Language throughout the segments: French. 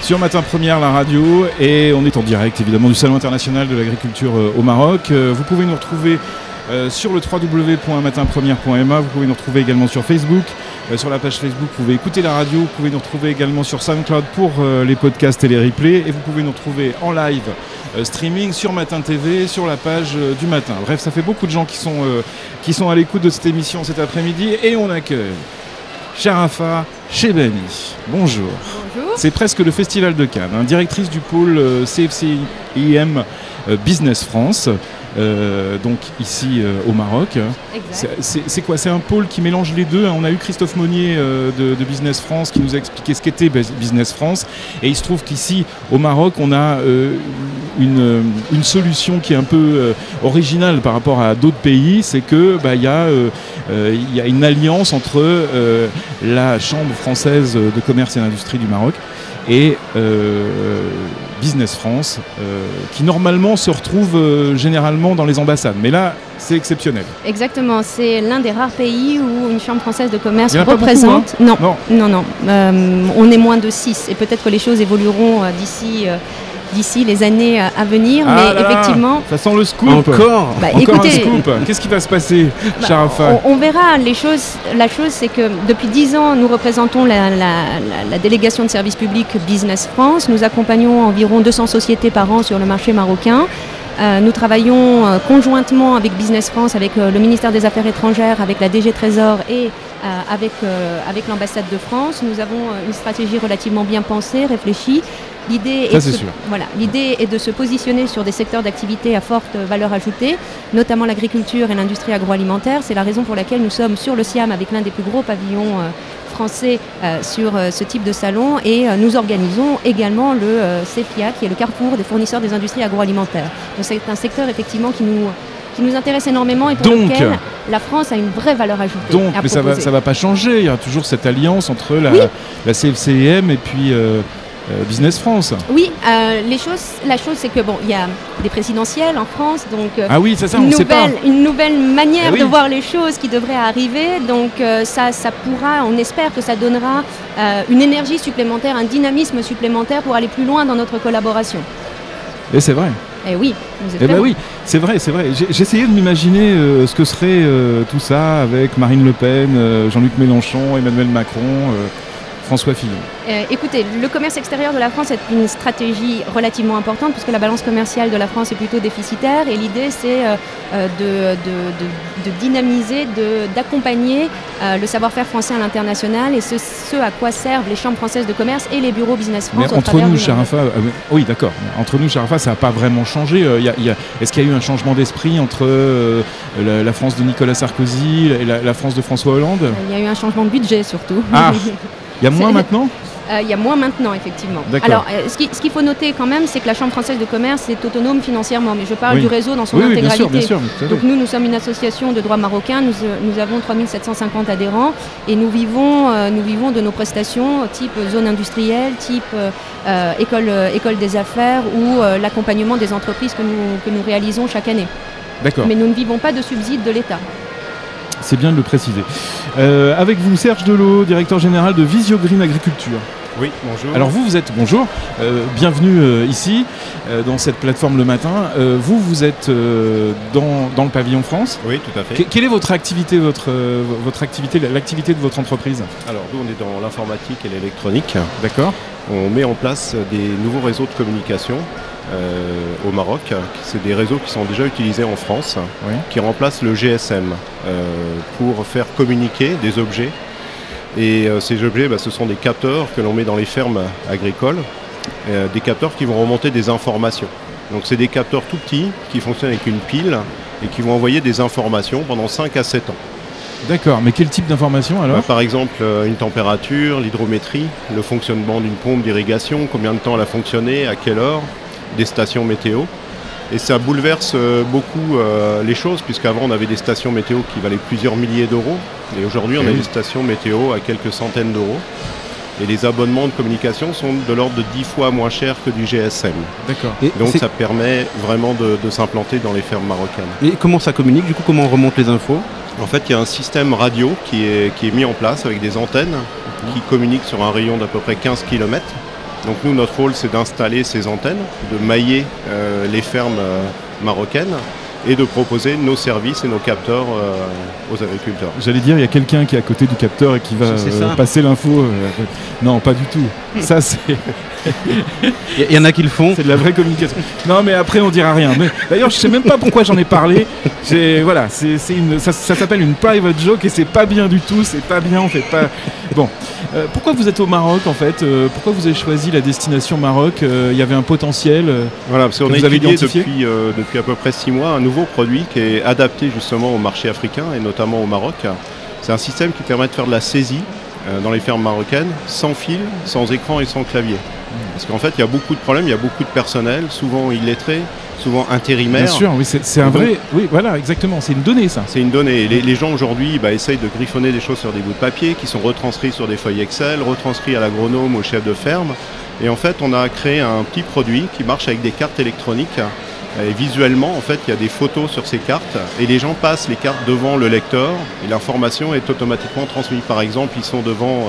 sur Matin Première, la radio, et on est en direct évidemment du Salon international de l'agriculture au Maroc. Vous pouvez nous retrouver sur le www.matinpremière.ma, vous pouvez nous retrouver également sur Facebook, sur la page Facebook, vous pouvez écouter la radio, vous pouvez nous retrouver également sur SoundCloud pour les podcasts et les replays, et vous pouvez nous retrouver en live streaming sur Matin TV, sur la page du matin. Bref, ça fait beaucoup de gens qui sont à l'écoute de cette émission cet après-midi, et on accueille Sharafa Chebani. Bonjour. Bonjour. C'est presque le Festival de Cannes, hein, directrice du pôle CFCIM Business France. Donc ici au Maroc. C'est quoi? C'est un pôle qui mélange les deux. On a eu Christophe Monnier de Business France qui nous a expliqué ce qu'était Business France. Et il se trouve qu'ici au Maroc, on a une solution qui est un peu originale par rapport à d'autres pays. C'est que y a une alliance entre la Chambre française de commerce et d'industrie du Maroc et Business France, qui normalement se retrouve généralement dans les ambassades. Mais là, c'est exceptionnel. Exactement, c'est l'un des rares pays où une chambre française de commerce représente. Beaucoup, hein. Non. On est moins de 6 et peut-être que les choses évolueront d'ici les années à venir, mais effectivement... Ça sent le scoop. Encore écoutez, un scoop. Qu'est-ce qui va se passer, Sharafa? On verra. La chose, c'est que depuis 10 ans, nous représentons la délégation de service public Business France. Nous accompagnons environ 200 sociétés par an sur le marché marocain. Nous travaillons conjointement avec Business France, avec le ministère des Affaires étrangères, avec la DG Trésor et avec l'ambassade de France. Nous avons une stratégie relativement bien pensée, réfléchie. L'idée est de se positionner sur des secteurs d'activité à forte valeur ajoutée, notamment l'agriculture et l'industrie agroalimentaire. C'est la raison pour laquelle nous sommes sur le Siam avec l'un des plus gros pavillons français sur ce type de salon, et nous organisons également le CEFIA, qui est le carrefour des fournisseurs des industries agroalimentaires. Donc c'est un secteur effectivement qui nous intéresse énormément et pour lequel la France a une vraie valeur ajoutée. Donc, mais ça va pas changer. Il y a toujours cette alliance entre la CFCIM et puis Business France. Oui, la chose c'est que il y a des présidentielles en France, donc une nouvelle manière de voir les choses qui devrait arriver. Donc ça pourra, on espère que ça donnera une énergie supplémentaire, un dynamisme supplémentaire pour aller plus loin dans notre collaboration. Et c'est vrai. Eh oui, oui, c'est vrai. J'essayais de m'imaginer ce que serait tout ça avec Marine Le Pen, Jean-Luc Mélenchon, Emmanuel Macron, François Fillon. Écoutez, le commerce extérieur de la France est une stratégie relativement importante puisque la balance commerciale de la France est plutôt déficitaire, et l'idée c'est de dynamiser, d'accompagner le savoir-faire français à l'international, et ce à quoi servent les chambres françaises de commerce et les bureaux Business France. Mais entre nous, Sharafa, oui d'accord, entre nous, Sharafa, ça n'a pas vraiment changé. Est-ce qu'il y a eu un changement d'esprit entre la France de Nicolas Sarkozy et la France de François Hollande? Il y a eu un changement de budget surtout. Ah. Il y a moins maintenant ? Il y a moins maintenant, effectivement. D'accord. Alors, ce qu'il faut noter quand même, c'est que la Chambre française de commerce est autonome financièrement, mais je parle du réseau dans son intégralité. Bien sûr, donc nous sommes une association de droit marocain, nous avons 3750 adhérents, et nous vivons de nos prestations type zone industrielle, type école des affaires ou l'accompagnement des entreprises que nous réalisons chaque année. D'accord. Mais nous ne vivons pas de subsides de l'État. C'est bien de le préciser. Avec vous, Serge Delot, directeur général de Visiogreen Agriculture. Oui, bonjour. Alors vous êtes, bonjour, bienvenue ici, dans cette plateforme le matin. Vous êtes dans le pavillon France. Oui, tout à fait. Quelle est votre activité, l'activité de votre entreprise? Alors nous, on est dans l'informatique et l'électronique. D'accord. On met en place des nouveaux réseaux de communication au Maroc. C'est des réseaux qui sont déjà utilisés en France, qui remplacent le GSM pour faire communiquer des objets. Et ces objets, ce sont des capteurs que l'on met dans les fermes agricoles, des capteurs qui vont remonter des informations. Donc c'est des capteurs tout petits qui fonctionnent avec une pile et qui vont envoyer des informations pendant 5 à 7 ans. D'accord, mais quel type d'informations alors? Par exemple, une température, l'hydrométrie, le fonctionnement d'une pompe d'irrigation, combien de temps elle a fonctionné, à quelle heure, des stations météo. Et ça bouleverse beaucoup les choses, puisqu'avant on avait des stations météo qui valaient plusieurs milliers d'euros, et aujourd'hui on a des stations météo à quelques centaines d'euros. Et les abonnements de communication sont de l'ordre de 10 fois moins chers que du GSM. D'accord. Donc ça permet vraiment de s'implanter dans les fermes marocaines. Et comment ça communique? Du coup, comment on remonte les infos? En fait, il y a un système radio qui est mis en place avec des antennes qui communiquent sur un rayon d'à peu près 15 km. Donc nous, notre rôle, c'est d'installer ces antennes, de mailler les fermes marocaines et de proposer nos services et nos capteurs aux agriculteurs. J'allais dire, il y a quelqu'un qui est à côté du capteur et qui va passer l'info. Non, pas du tout. Ça, c'est... Il y en a qui le font. C'est de la vraie communication. Non, mais après, on dira rien. D'ailleurs, je sais même pas pourquoi j'en ai parlé. Voilà, ça s'appelle une private joke et c'est pas bien du tout. C'est pas bien, on fait pas... Bon. Pourquoi vous êtes au Maroc, en fait? Pourquoi vous avez choisi la destination Maroc? Il y avait un potentiel Voilà, parce qu'on a étudié depuis à peu près 6 mois un nouveau produit qui est adapté justement au marché africain et notamment au Maroc. C'est un système qui permet de faire de la saisie dans les fermes marocaines sans fil, sans écran et sans clavier. Parce qu'en fait, il y a beaucoup de problèmes, il y a beaucoup de personnel, souvent illettré, souvent intérimaire. Bien sûr, oui, c'est un vrai... Oui, voilà, exactement, c'est une donnée, ça. C'est une donnée. Les gens aujourd'hui essayent de griffonner des choses sur des bouts de papier qui sont retranscrits sur des feuilles Excel, retranscrits à l'agronome, au chef de ferme. Et en fait, on a créé un petit produit qui marche avec des cartes électroniques. Et visuellement, en fait, il y a des photos sur ces cartes et les gens passent les cartes devant le lecteur et l'information est automatiquement transmise. Par exemple, ils sont devant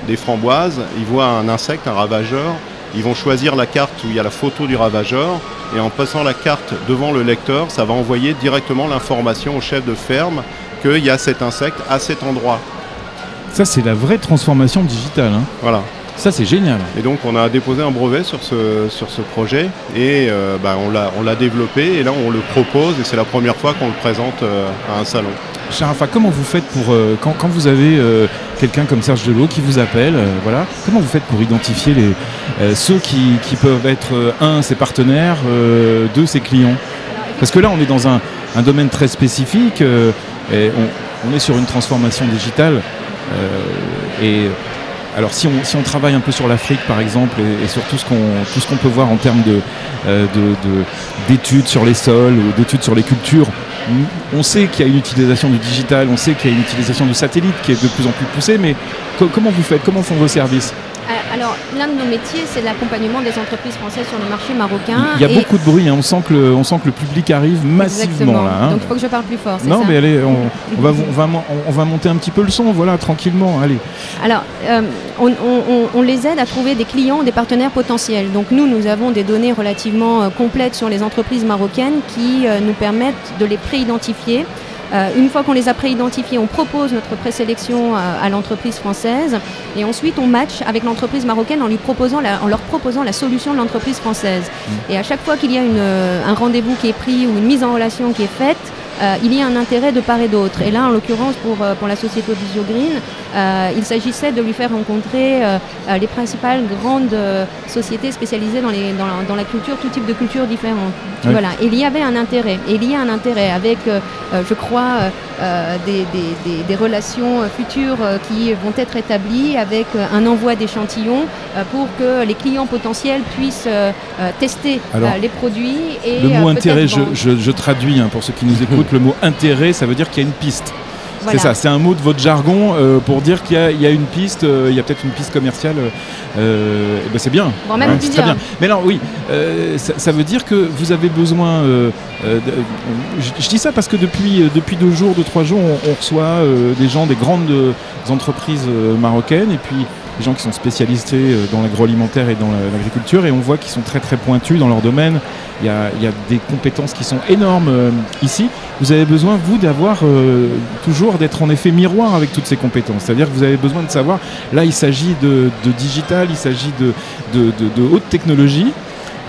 des framboises, ils voient un insecte, un ravageur, ils vont choisir la carte où il y a la photo du ravageur et en passant la carte devant le lecteur, ça va envoyer directement l'information au chef de ferme qu'il y a cet insecte à cet endroit. Ça, c'est la vraie transformation digitale. Hein. Voilà. Ça, c'est génial. Et donc, on a déposé un brevet sur ce projet et on l'a développé et là, on le propose et c'est la première fois qu'on le présente à un salon. Sharafa, comment vous faites pour, quand vous avez quelqu'un comme Serge Delot qui vous appelle, voilà, comment vous faites pour identifier ceux qui peuvent être, ses partenaires, ses clients? Parce que là, on est dans un domaine très spécifique et on est sur une transformation digitale alors si on travaille un peu sur l'Afrique par exemple et sur tout ce qu'on peut voir en termes d'études sur les sols ou d'études sur les cultures, on sait qu'il y a une utilisation du digital, on sait qu'il y a une utilisation de satellites qui est de plus en plus poussée, mais comment vous faites? Comment font vos services? Alors, l'un de nos métiers, c'est l'accompagnement des entreprises françaises sur le marché marocain. Il y a beaucoup de bruit, hein. on sent que le public arrive massivement. Là, hein. Donc il faut que je parle plus fort. Non, mais allez, on va monter un petit peu le son, voilà, tranquillement. Allez. Alors, on les aide à trouver des clients, des partenaires potentiels. Donc nous avons des données relativement complètes sur les entreprises marocaines qui nous permettent de les préidentifier. Une fois qu'on les a préidentifiés, on propose notre présélection à l'entreprise française et ensuite on match avec l'entreprise marocaine en leur proposant la solution de l'entreprise française. Et à chaque fois qu'il y a un rendez-vous qui est pris ou une mise en relation qui est faite, il y a un intérêt de part et d'autre. Et là, en l'occurrence, pour la société Visiogreen, il s'agissait de lui faire rencontrer les principales grandes sociétés spécialisées dans la culture, tout type de cultures différentes. Oui. Voilà. Et il y avait un intérêt. Et il y a un intérêt avec, je crois, des relations futures qui vont être établies avec un envoi d'échantillons pour que les clients potentiels puissent tester les produits. Et, le mot intérêt, je traduis pour ceux qui nous écoutent. Le mot intérêt, ça veut dire qu'il y a une piste. Voilà. C'est ça, c'est un mot de votre jargon pour dire qu'il y a une piste, il y a peut-être une piste commerciale. C'est bien. Bon, même c'est très bien. Mais alors oui, ça veut dire que vous avez besoin. Je dis ça parce que depuis 2 jours, 3 jours, on reçoit des gens des grandes entreprises marocaines et puis des gens qui sont spécialisés dans l'agroalimentaire et dans l'agriculture et on voit qu'ils sont très très pointus dans leur domaine. Il y a des compétences qui sont énormes ici. Vous avez besoin, vous, d'avoir toujours d'être en effet miroir avec toutes ces compétences. C'est-à-dire que vous avez besoin de savoir, là il s'agit de digital, il s'agit de haute technologie,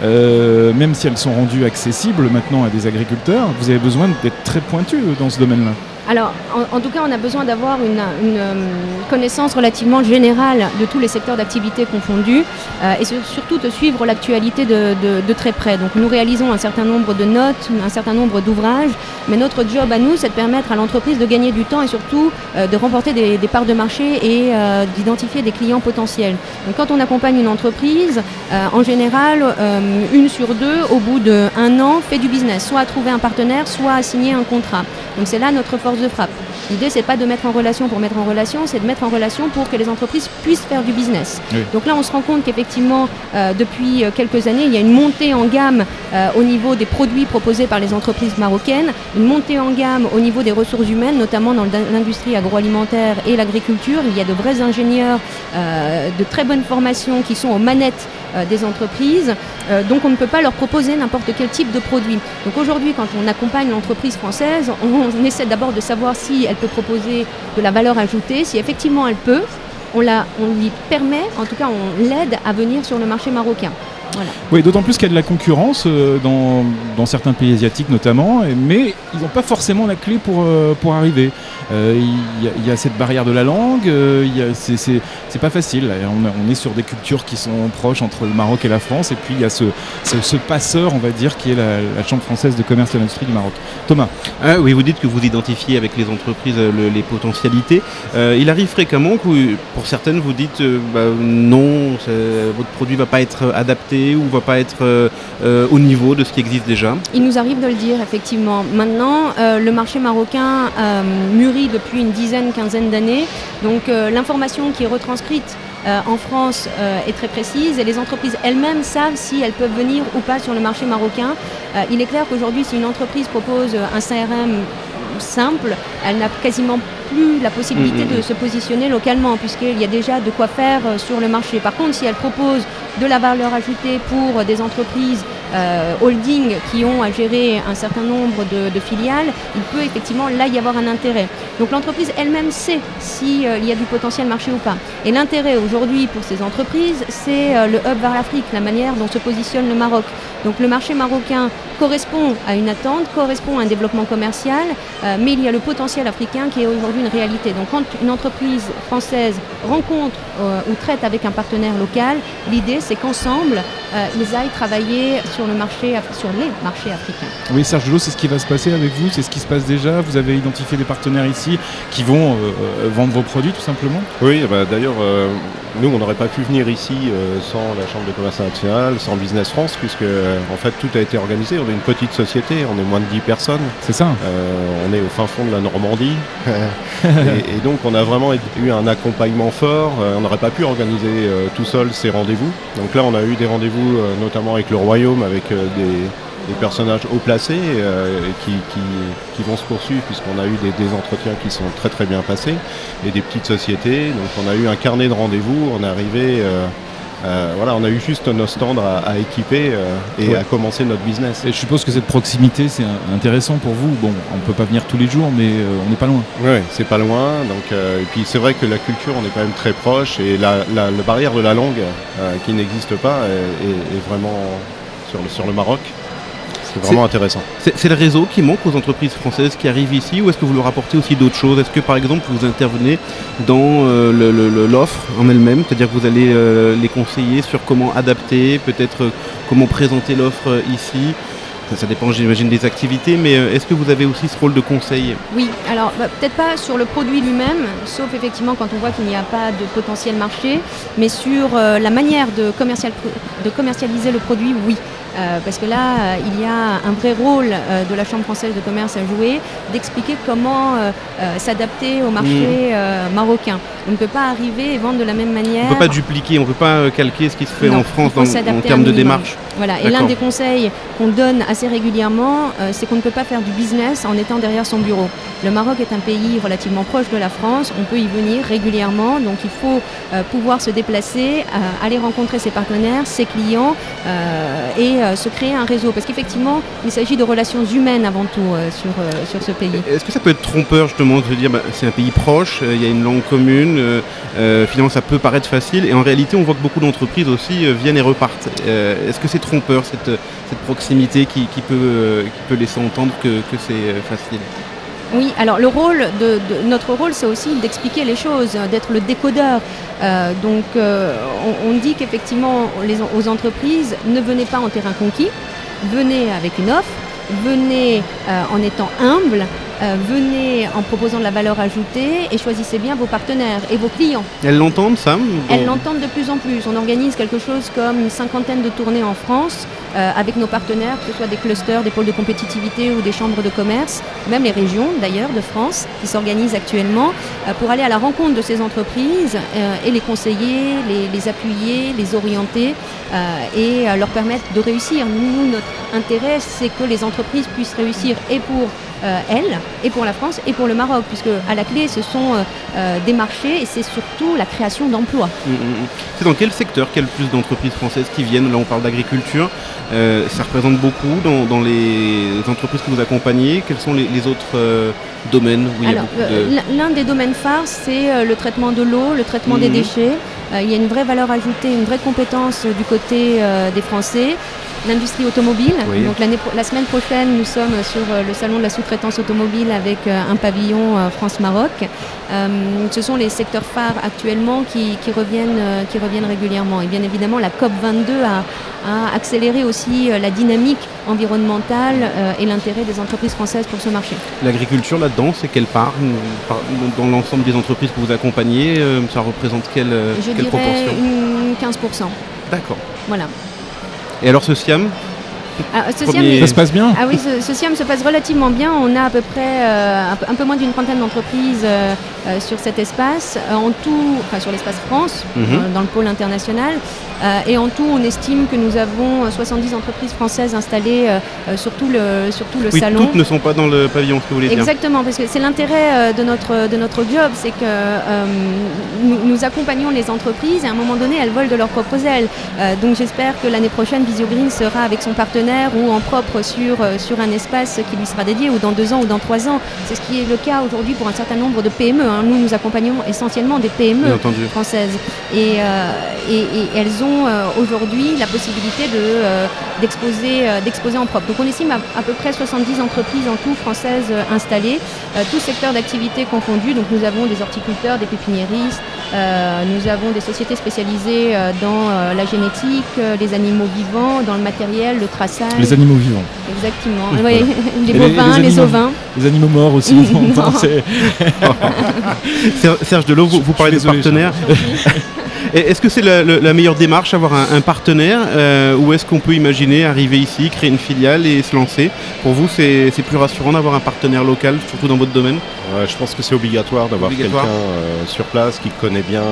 même si elles sont rendues accessibles maintenant à des agriculteurs, vous avez besoin d'être très pointu dans ce domaine-là. Alors, en tout cas, on a besoin d'avoir une connaissance relativement générale de tous les secteurs d'activité confondus et surtout de suivre l'actualité de très près. Donc, nous réalisons un certain nombre de notes, un certain nombre d'ouvrages, mais notre job à nous, c'est de permettre à l'entreprise de gagner du temps et surtout de remporter des parts de marché et d'identifier des clients potentiels. Donc, quand on accompagne une entreprise, en général, 1 sur 2, au bout d'1 an, fait du business, soit à trouver un partenaire, soit à signer un contrat. Donc, c'est là notre force de frappe. L'idée, c'est pas de mettre en relation pour mettre en relation, c'est de mettre en relation pour que les entreprises puissent faire du business. Oui. Donc là, on se rend compte qu'effectivement, depuis quelques années, il y a une montée en gamme au niveau des produits proposés par les entreprises marocaines, une montée en gamme au niveau des ressources humaines, notamment dans l'industrie agroalimentaire et l'agriculture. Il y a de vrais ingénieurs, de très bonnes formations qui sont aux manettes des entreprises. Donc on ne peut pas leur proposer n'importe quel type de produit. Donc aujourd'hui, quand on accompagne l'entreprise française, on essaie d'abord de savoir si elle peut proposer de la valeur ajoutée, si effectivement elle peut. On lui permet, en tout cas on l'aide à venir sur le marché marocain. Voilà. Oui, d'autant plus qu'il y a de la concurrence dans certains pays asiatiques notamment, mais ils n'ont pas forcément la clé pour arriver. Il y a cette barrière de la langue, c'est pas facile. On est sur des cultures qui sont proches entre le Maroc et la France, et puis il y a ce passeur, on va dire, qui est la Chambre française de commerce et d'industrie du Maroc. Thomas. Oui, vous dites que vous identifiez avec les entreprises les potentialités. Il arrive fréquemment que pour certaines vous dites non, votre produit ne va pas être adapté ou va pas être au niveau de ce qui existe déjà? Il nous arrive de le dire, effectivement. Maintenant, le marché marocain mûrit depuis une quinzaine d'années. Donc l'information qui est retranscrite en France est très précise et les entreprises elles-mêmes savent si elles peuvent venir ou pas sur le marché marocain. Il est clair qu'aujourd'hui, si une entreprise propose un CRM simple, elle n'a quasiment plus la possibilité de se positionner localement puisqu'il y a déjà de quoi faire sur le marché. Par contre, si elle propose de la valeur ajoutée pour des entreprises holding qui ont à gérer un certain nombre de filiales, il peut effectivement là y avoir un intérêt. Donc l'entreprise elle-même sait s'il y a du potentiel marché ou pas. Et l'intérêt aujourd'hui pour ces entreprises, c'est le hub vers l'Afrique, la manière dont se positionne le Maroc. Donc le marché marocain correspond à une attente, correspond à un développement commercial, mais il y a le potentiel africain qui est aujourd'hui une réalité. Donc quand une entreprise française rencontre ou traite avec un partenaire local, l'idée c'est qu'ensemble, ils aillent travailler sur les marchés africains. Oui, Serge Delot, c'est ce qui va se passer avec vous, c'est ce qui se passe déjà. Vous avez identifié des partenaires ici qui vont vendre vos produits tout simplement? Oui, d'ailleurs, nous on n'aurait pas pu venir ici sans la Chambre de commerce internationale, sans Business France, puisque en fait tout a été organisé. On est une petite société, on est moins de 10 personnes. C'est ça. On est au fin fond de la Normandie. et donc on a vraiment eu un accompagnement fort. On n'aurait pas pu organiser tout seul ces rendez-vous. Donc là on a eu des rendez-vous notamment avec le Royaume, avec des personnages haut placés qui vont se poursuivre puisqu'on a eu des entretiens qui sont très très bien passés et des petites sociétés. Donc on a eu un carnet de rendez-vous, on est arrivé... on a eu juste nos stands à équiper et à commencer notre business. Et je suppose que cette proximité, c'est intéressant pour vous. Bon, on ne peut pas venir tous les jours, mais on n'est pas loin. Oui, c'est pas loin. Donc, et puis c'est vrai que la culture, on est quand même très proche. Et la barrière de la langue, qui n'existe pas, est vraiment sur le Maroc. C'est vraiment intéressant. C'est le réseau qui manque aux entreprises françaises qui arrivent ici, ou est-ce que vous leur apportez aussi d'autres choses? Est-ce que par exemple vous intervenez dans l'offre en elle-même, c'est-à-dire que vous allez les conseiller sur comment adapter, peut-être comment présenter l'offre ici? Ça dépend, j'imagine, des activités, mais est-ce que vous avez aussi ce rôle de conseil? Oui, alors peut-être pas sur le produit lui-même, sauf effectivement quand on voit qu'il n'y a pas de potentiel marché, mais sur la manière de commercialiser le produit, oui. Parce que là, il y a un vrai rôle de la Chambre française de commerce à jouer, d'expliquer comment s'adapter au marché marocain. On ne peut pas arriver et vendre de la même manière. On ne peut pas dupliquer, on ne peut pas calquer ce qui se fait en France en termes de démarche. Voilà. Et l'un des conseils qu'on donne assez régulièrement, c'est qu'on ne peut pas faire du business en étant derrière son bureau. Le Maroc est un pays relativement proche de la France, on peut y venir régulièrement, donc il faut pouvoir se déplacer, aller rencontrer ses partenaires, ses clients et se créer un réseau. Parce qu'effectivement, il s'agit de relations humaines avant tout sur ce pays. Est-ce que ça peut être trompeur justement de se dire c'est un pays proche, il y a une langue commune, finalement ça peut paraître facile et en réalité on voit que beaucoup d'entreprises aussi viennent et repartent. Est-ce que c'est trompeur cette proximité qui peut laisser entendre que c'est facile? Oui, alors notre rôle, c'est aussi d'expliquer les choses, d'être le décodeur. Donc, on dit qu'effectivement, aux entreprises, ne venez pas en terrain conquis, venez avec une offre, venez en étant humble, venez en proposant de la valeur ajoutée et choisissez bien vos partenaires et vos clients. Elles l'entendent ça? Elles l'entendent de plus en plus. On organise quelque chose comme une 50aine de tournées en France avec nos partenaires, que ce soit des clusters, des pôles de compétitivité ou des chambres de commerce, même les régions d'ailleurs de France qui s'organisent actuellement pour aller à la rencontre de ces entreprises et les conseiller, les appuyer, les orienter et leur permettre de réussir. Nous, notre intérêt, c'est que les entreprises puissent réussir et pour elle, et pour la France et pour le Maroc, puisque à la clé, ce sont des marchés et c'est surtout la création d'emplois. C'est dans quel secteur qu'il y a le plus d'entreprises françaises qui viennent? Là, on parle d'agriculture. Ça représente beaucoup dans les entreprises que vous accompagnez. Quels sont les autres domaines où il y a beaucoup de... L'un des domaines phares, c'est le traitement de l'eau, le traitement des déchets. Il y a une vraie valeur ajoutée, une vraie compétence du côté des Français. L'industrie automobile. Oui. Donc la semaine prochaine, nous sommes sur le salon de la sous-traitance automobile avec un pavillon France-Maroc. Ce sont les secteurs phares actuellement qui reviennent régulièrement. Et bien évidemment, la COP22 a accéléré aussi la dynamique environnementale et l'intérêt des entreprises françaises pour ce marché. L'agriculture là-dedans, c'est quelle part dans l'ensemble des entreprises que vous accompagnez? Ça représente quelle proportion? Je dirais 15%. D'accord. Voilà. Et alors ce SIAM, ça se passe bien? Ah oui, ce SIAM se passe relativement bien. On a à peu près un peu moins d'une trentaine d'entreprises sur cet espace, en tout, enfin sur l'espace France, dans le pôle international. Et en tout, on estime que nous avons 70 entreprises françaises installées sur tout le salon. Toutes ne sont pas dans le pavillon, ce que vous voulez dire. Exactement, parce que c'est l'intérêt de notre job, c'est que nous accompagnons les entreprises et à un moment donné, elles volent de leurs propres ailes. Donc j'espère que l'année prochaine, Visiogreen sera avec son partenaire ou en propre sur un espace qui lui sera dédié, ou dans 2 ans ou dans 3 ans. C'est ce qui est le cas aujourd'hui pour un certain nombre de PME. Nous accompagnons essentiellement des PME françaises. Et elles ont aujourd'hui la possibilité d'exposer en propre. Donc on estime à peu près 70 entreprises en tout françaises installées, tous secteurs d'activité confondus. Donc nous avons des horticulteurs, des pépiniéristes, nous avons des sociétés spécialisées dans la génétique, les animaux vivants, dans le matériel, le traçage. Les animaux vivants. Exactement. Oui, les bovins, les ovins. Les animaux morts aussi. Serge Delot, vous parlez des partenaires. Est-ce que c'est la meilleure démarche, avoir un partenaire, ou est-ce qu'on peut imaginer arriver ici, créer une filiale et se lancer? Pour vous, c'est plus rassurant d'avoir un partenaire local, surtout dans votre domaine? Je pense que c'est obligatoire d'avoir quelqu'un sur place qui connaît bien,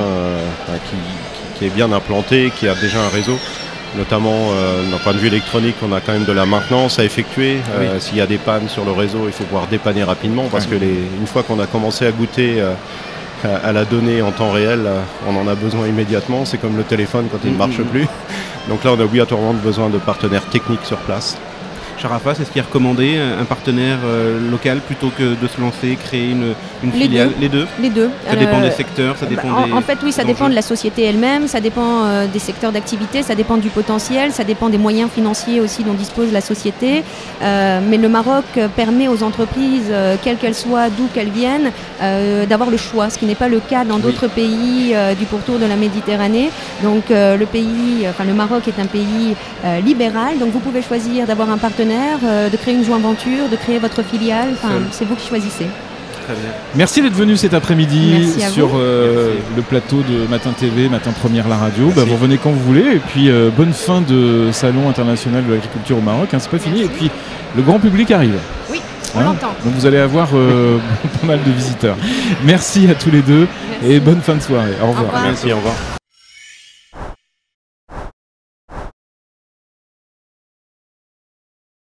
qui est bien implanté, qui a déjà un réseau. Notamment d'un point de vue électronique, on a quand même de la maintenance à effectuer. S'il y a des pannes sur le réseau, il faut pouvoir dépanner rapidement parce que une fois qu'on a commencé à goûter à la donnée en temps réel, on en a besoin immédiatement. C'est comme le téléphone quand il ne marche plus. Donc là, on a obligatoirement besoin de partenaires techniques sur place. Charafas, est-ce qu'il est recommandé un partenaire local plutôt que de se lancer, créer une filiale? Les deux. Les deux. Ça dépend des secteurs, ça dépend En fait, oui, ça dépend de la société elle-même, ça dépend des secteurs d'activité, ça dépend du potentiel, ça dépend des moyens financiers aussi dont dispose la société. Mais le Maroc permet aux entreprises, quelles qu'elles soient, d'où qu'elles viennent, d'avoir le choix, ce qui n'est pas le cas dans d'autres pays du pourtour de la Méditerranée. Donc le Maroc est un pays libéral, donc vous pouvez choisir d'avoir un partenaire, de créer une joint venture, de créer votre filiale, c'est vous qui choisissez. Très bien. Merci d'être venu cet après-midi sur le plateau de Matin TV, Matin Première la radio. Vous revenez quand vous voulez et puis bonne fin de Salon international de l'agriculture au Maroc, c'est pas fini et puis le grand public arrive. Oui, on l'entend. Donc vous allez avoir pas mal de visiteurs. Merci à tous les deux et bonne fin de soirée. Au revoir. Merci, au revoir.